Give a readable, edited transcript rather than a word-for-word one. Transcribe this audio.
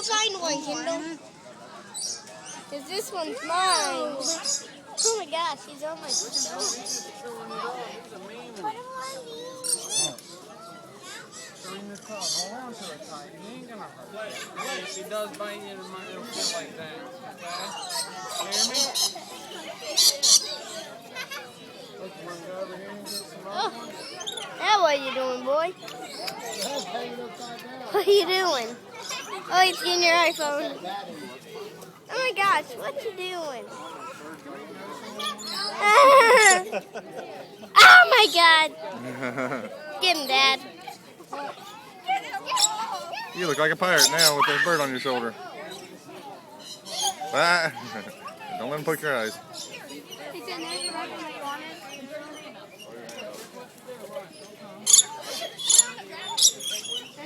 find one, Kendall. Because this one's mine. Oh my gosh, he's on my shoulder. Put him on me. Hold on to it tight. He ain't gonna hurt you. If he does bite you, it'll feel like that. Okay? Hear me? Look, you want to go over here and get some other ones? Now what are you doing, boy? What are you doing? Oh, he's getting your iPhone. Oh my gosh, what you doing? Oh my God! Get him, Dad. You look like a pirate now with a bird on your shoulder. Ah. Don't let him poke your eyes.